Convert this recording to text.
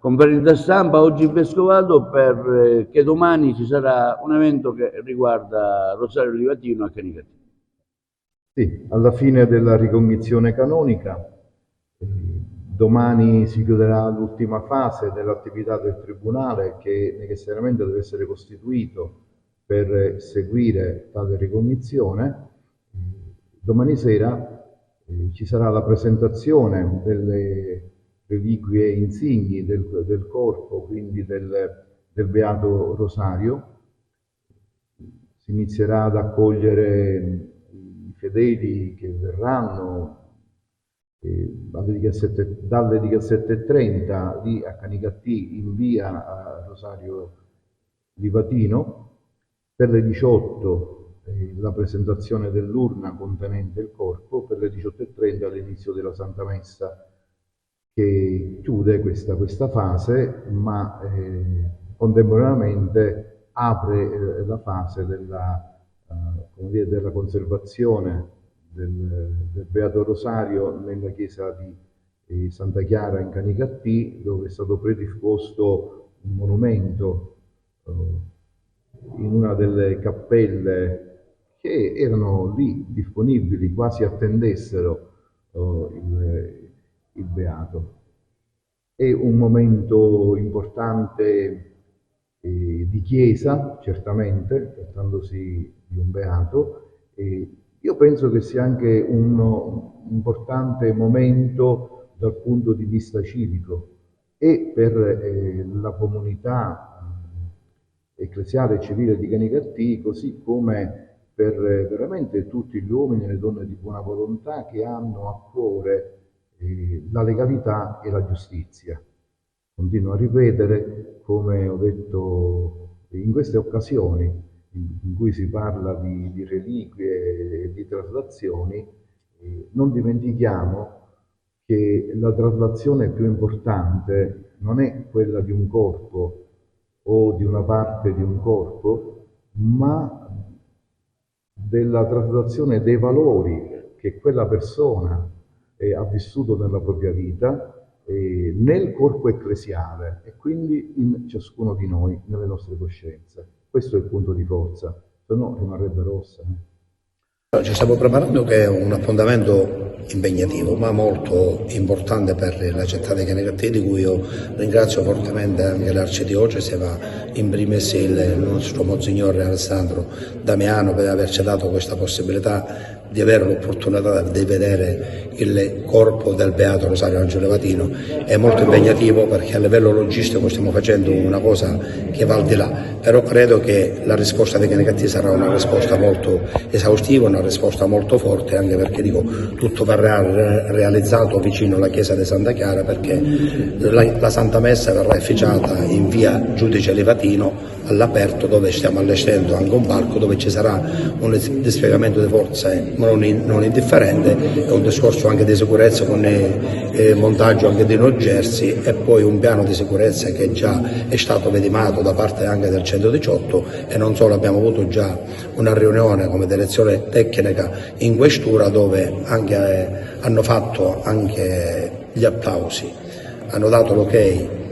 conferenza stampa oggi in Vescovato perché domani ci sarà un evento che riguarda Rosario Livatino a Canicattì. Sì, alla fine della ricognizione canonica, domani si chiuderà l'ultima fase dell'attività del Tribunale che necessariamente deve essere costituito per seguire tale ricognizione. Domani sera ci sarà la presentazione delle reliquie insigni del corpo, quindi del Beato Rosario. Si inizierà ad accogliere i fedeli che verranno dalle 17:30 lì a Canicattì in via a Rosario Livatino. Per le 18 la presentazione dell'urna contenente il corpo, per le 18:30 l'inizio della Santa Messa che chiude questa fase, ma contemporaneamente apre la fase della conservazione del Beato Rosario nella chiesa di Santa Chiara in Canicattì, dove è stato predisposto un monumento in una delle cappelle che erano lì disponibili, quasi attendessero il Beato. È un momento importante di chiesa, certamente, trattandosi di un Beato. Io penso che sia anche un importante momento dal punto di vista civico e per la comunità ecclesiale e civile di Canicattì, così come per veramente tutti gli uomini e le donne di buona volontà che hanno a cuore la legalità e la giustizia. Continuo a ripetere, come ho detto in queste occasioni in cui si parla di reliquie e di traslazioni, non dimentichiamo che la traslazione più importante non è quella di un corpo o di una parte di un corpo, ma della traslazione dei valori che quella persona ha vissuto nella propria vita, nel corpo ecclesiale e quindi in ciascuno di noi, nelle nostre coscienze. Questo è il punto di forza, se no rimarrebbe rossa. Ci stiamo preparando che è un appuntamento impegnativo ma molto importante per la città di Canicattì, di cui io ringrazio fortemente anche l'Arcidiocesi, ma in primis il nostro Monsignore Alessandro Damiano per averci dato questa possibilità di avere l'opportunità di vedere il corpo del Beato Rosario Angelo Livatino. È molto impegnativo perché a livello logistico stiamo facendo una cosa che va al di là, però credo che la risposta di Canicattì sarà una risposta molto esaustiva, una risposta molto forte, anche perché dico tutto verrà realizzato vicino alla chiesa di Santa Chiara, perché la Santa Messa verrà efficiata in via Giudice Livatino all'aperto, dove stiamo allestendo anche un palco dove ci sarà un dispiegamento di forze non indifferente e un discorso anche di sicurezza con il montaggio anche di no jersey e poi un piano di sicurezza che già è stato vedimato da parte anche del 118 e non solo, abbiamo avuto già una riunione come direzione tecnica in questura dove anche hanno fatto anche gli applausi, hanno dato l'ok